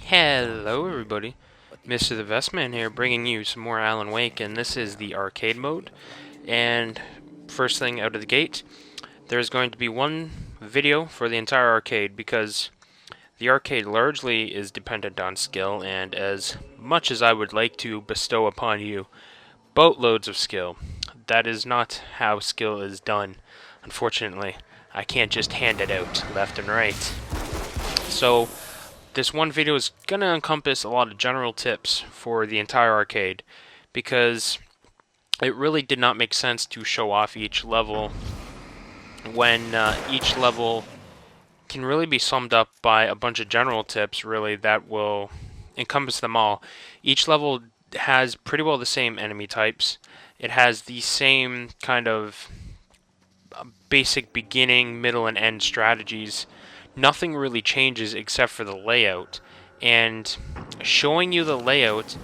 Hello everybody, Mr. the Vestman here, bringing you some more Alan Wake, and this is the arcade mode. And first thing out of the gate, there's going to be one video for the entire arcade, because the arcade largely is dependent on skill, and as much as I would like to bestow upon you boatloads of skill, that is not how skill is done. Unfortunately, I can't just hand it out left and right. So this one video is going to encompass a lot of general tips for the entire arcade, because it really did not make sense to show off each level when each level can really be summed up by a bunch of general tips, really, that will encompass them all. Each level has pretty well the same enemy types. It has the same kind of basic beginning, middle, and end strategies. Nothing really changes except for the layout, and showing you the layout,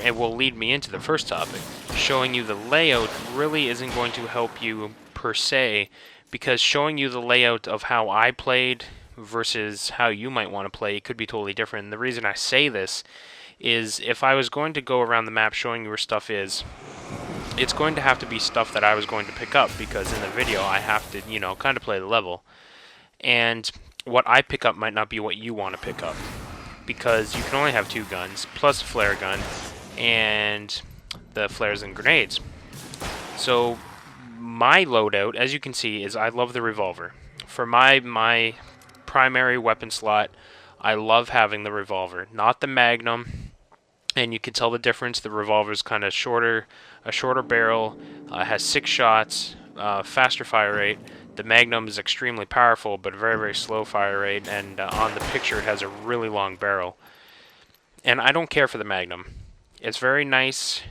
it will lead me into the first topic. Showing you the layout really isn't going to help you per se, because showing you the layout of how I played versus how you might want to play, it could be totally different. And the reason I say this is, if I was going to go around the map showing you where stuff is, it's going to have to be stuff that I was going to pick up, because in the video I have to, kind of play the level. And what I pick up might not be what you want to pick up, because you can only have 2 guns, plus a flare gun, and the flares and grenades. So my loadout, as you can see, is I love the revolver. For my primary weapon slot, I love having the revolver, not the Magnum. And you can tell the difference. The revolver is kind of shorter, a shorter barrel, has 6 shots, faster fire rate. The Magnum is extremely powerful, but very, very slow fire rate, and on the picture it has a really long barrel. And I don't care for the Magnum. It's very nice,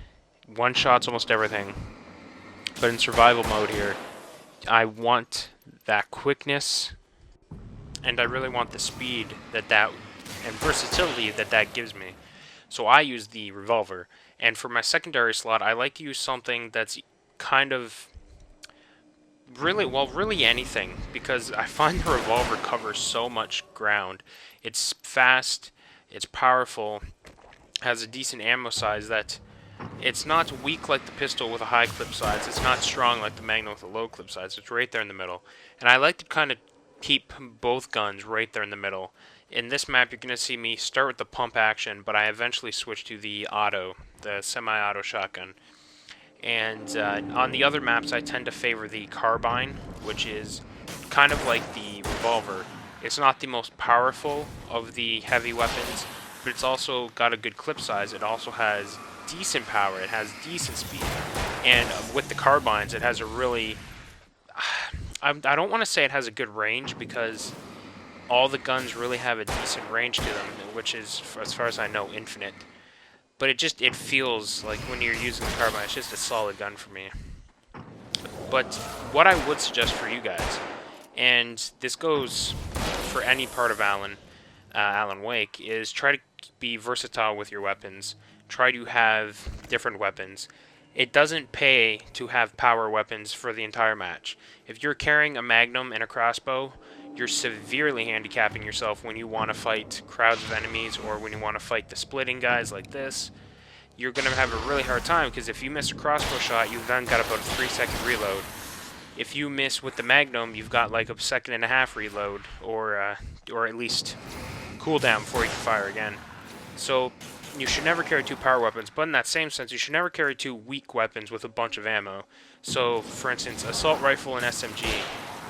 one-shots almost everything, but in survival mode here, I want that quickness, and I really want the speed and versatility that gives me. So I use the revolver, and for my secondary slot, I like to use something that's kind of really anything, because I find the revolver covers so much ground. It's fast, it's powerful, has a decent ammo size, that it's not weak like the pistol with a high clip size, it's not strong like the Magnum with a low clip size, it's right there in the middle. And I like to kind of keep both guns right there in the middle. In this map, you're going to see me start with the pump action, but I eventually switch to the semi-auto shotgun. And on the other maps, I tend to favor the carbine, which is kind of like the revolver. It's not the most powerful of the heavy weapons, but it's also got a good clip size. It also has decent power. It has decent speed. And with the carbines, it has a really... I don't want to say it has a good range, because all the guns really have a decent range to them, which is, as far as I know, infinite. But it feels like when you're using the carbine, it's just a solid gun for me. But what I would suggest for you guys, and this goes for any part of Alan Wake, is try to be versatile with your weapons. Try to have different weapons. It doesn't pay to have power weapons for the entire match. If you're carrying a Magnum and a crossbow, you're severely handicapping yourself when you want to fight crowds of enemies, or when you want to fight the splitting guys like this. You're going to have a really hard time, because if you miss a crossbow shot, you've then got about a 3-second reload. If you miss with the Magnum, you've got like a 1.5-second reload, or at least cooldown before you can fire again. So you should never carry 2 power weapons, but in that same sense, you should never carry 2 weak weapons with a bunch of ammo. So, for instance, assault rifle and SMG.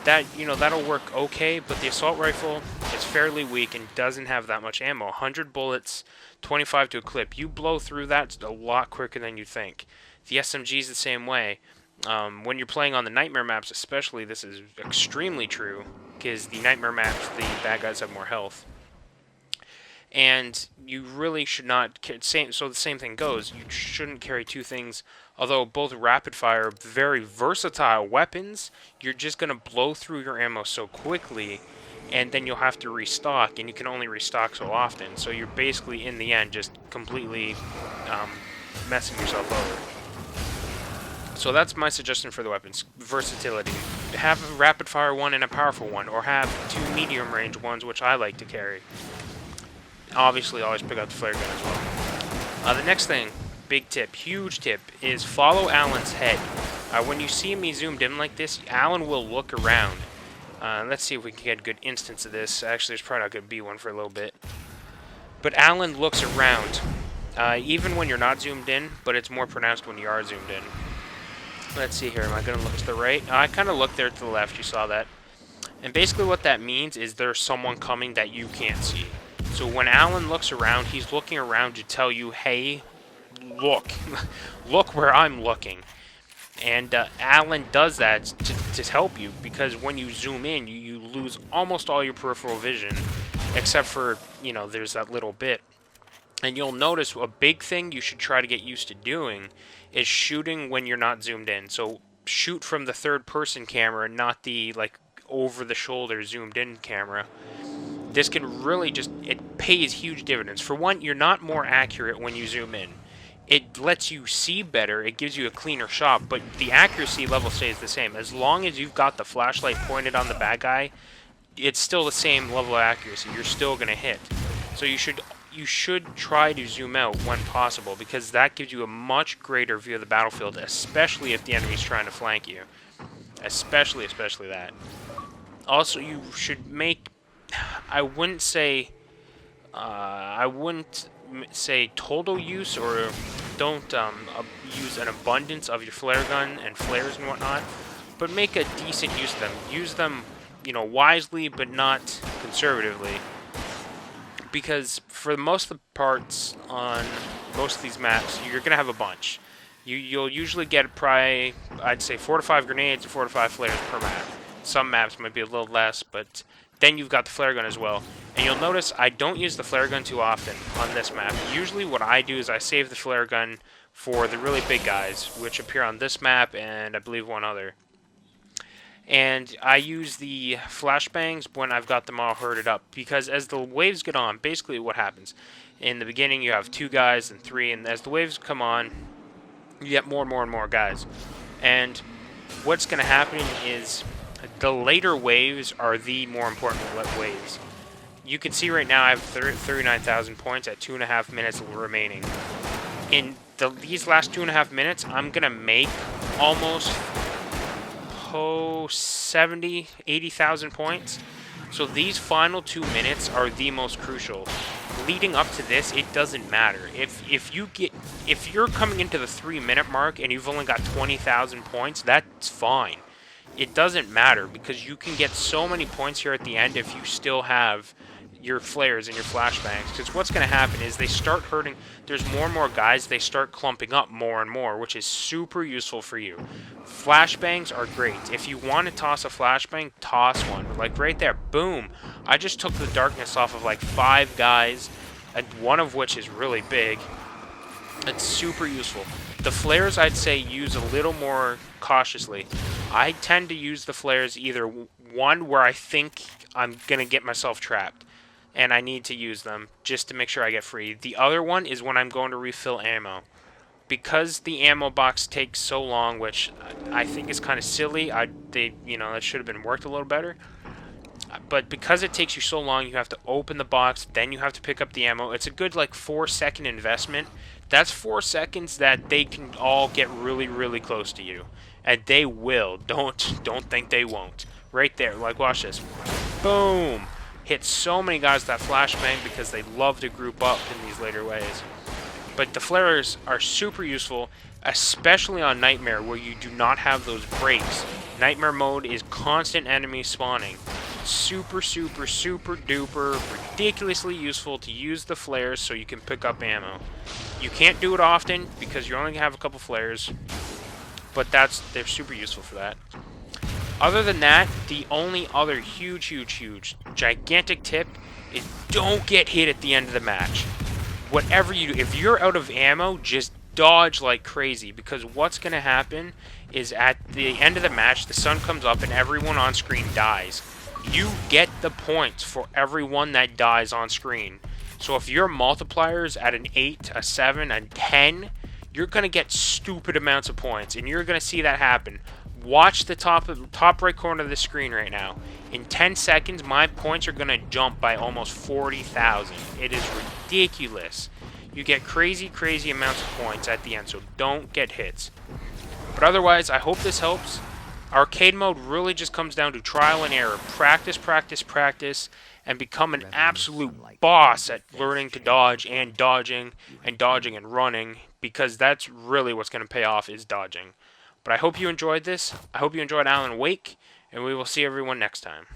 That'll work okay, but the assault rifle is fairly weak and doesn't have that much ammo. 100 bullets, 25 to a clip. You blow through that a lot quicker than you think. The SMG is the same way. When you're playing on the Nightmare maps especially, this is extremely true, because the Nightmare maps, the bad guys have more health. And you really should not... So the same thing goes. You shouldn't carry 2 things. Although both rapid-fire, very versatile weapons, you're just going to blow through your ammo so quickly, and then you'll have to restock, and you can only restock so often. So you're basically, in the end, just completely messing yourself over. So that's my suggestion for the weapons. Versatility. Have a rapid-fire one and a powerful one, or have 2 medium-range ones, which I like to carry. obviously always pick up the flare gun as well. The next thing, big tip, huge tip, is follow Alan's head. When you see me zoomed in like this, Alan will look around. Let's see if we can get a good instance of this. Actually, there's probably not going to be one for a little bit. But Alan looks around, even when you're not zoomed in, but it's more pronounced when you are zoomed in. Let's see here. Am I going to look to the right? I kind of looked there to the left. You saw that. And basically what that means is there's someone coming that you can't see. So when Alan looks around, he's looking around to tell you, hey, look. Look where I'm looking. And Alan does that to help you, because when you zoom in, you lose almost all your peripheral vision, except for, you know, there's that little bit. And you'll notice a big thing you should try to get used to doing is shooting when you're not zoomed in. So shoot from the third-person camera, not the, like, over-the-shoulder zoomed-in camera. This can really just, it pays huge dividends. For one, you're not more accurate when you zoom in. It lets you see better, it gives you a cleaner shot, but the accuracy level stays the same. As long as you've got the flashlight pointed on the bad guy, it's still the same level of accuracy. You're still going to hit. So you should try to zoom out when possible, because that gives you a much greater view of the battlefield, especially if the enemy's trying to flank you. Especially that. Also, you should make, I wouldn't say total use, or don't use an abundance of your flare gun and flares and whatnot, but make a decent use of them. Use them, you know, wisely, but not conservatively. Because for most of the parts on most of these maps, you're going to have a bunch. You'll usually get probably, I'd say, 4 to 5 grenades or 4 to 5 flares per map. Some maps might be a little less, but then you've got the flare gun as well. And you'll notice I don't use the flare gun too often on this map. Usually what I do is I save the flare gun for the really big guys, which appear on this map and I believe one other. And I use the flashbangs when I've got them all herded up, because as the waves get on, basically what happens, in the beginning you have 2 guys and 3, and as the waves come on, you get more and more and more guys. And what's going to happen is the later waves are the more important waves. You can see right now I have 39,000 points at 2.5 minutes remaining. In these last 2.5 minutes, I'm going to make almost 70, 80,000 points. So these final 2 minutes are the most crucial. Leading up to this, it doesn't matter. If you're coming into the 3-minute mark and you've only got 20,000 points, that's fine. It doesn't matter, because you can get so many points here at the end if you still have your flares and your flashbangs. Because what's going to happen is they start hurting. There's more and more guys. They start clumping up more and more, which is super useful for you. Flashbangs are great. If you want to toss a flashbang, toss one. Like right there, boom. I just took the darkness off of like 5 guys, and one of which is really big. It's super useful. The flares, I'd say, use a little more cautiously. I tend to use the flares either one where I think I'm going to get myself trapped and I need to use them just to make sure I get free. The other one is when I'm going to refill ammo. Because the ammo box takes so long, which I think is kind of silly, that should have been worked a little better. But because it takes you so long, you have to open the box, then you have to pick up the ammo. It's a good, like, 4-second investment. That's 4 seconds that they can all get really, really close to you. And they will. Don't think they won't. Right there. Like, watch this. Boom! Hit so many guys with that flashbang because they love to group up in these later ways. But the flares are super useful, especially on Nightmare, where you do not have those breaks. Nightmare mode is constant enemy spawning. Super, super, super duper, ridiculously useful to use the flares so you can pick up ammo. You can't do it often because you only have a couple flares, but they're super useful for that. Other than that, the only other huge, gigantic tip is don't get hit at the end of the match. Whatever you do, if you're out of ammo, just dodge like crazy, because what's going to happen is at the end of the match, the sun comes up and everyone on screen dies. You get the points for everyone that dies on screen. So if your multiplier's at an 8, a 7, a 10, you're going to get stupid amounts of points, and you're going to see that happen Watch the top right corner of the screen right now. In 10 seconds, my points are going to jump by almost 40,000. It is ridiculous. You get crazy, crazy amounts of points at the end, so don't get hits. But otherwise, I hope this helps. Arcade mode really just comes down to trial and error. Practice, practice, practice, and become an absolute boss at learning to dodge and dodging and running, because that's really what's going to pay off, is dodging. But I hope you enjoyed this. I hope you enjoyed Alan Wake, and we will see everyone next time.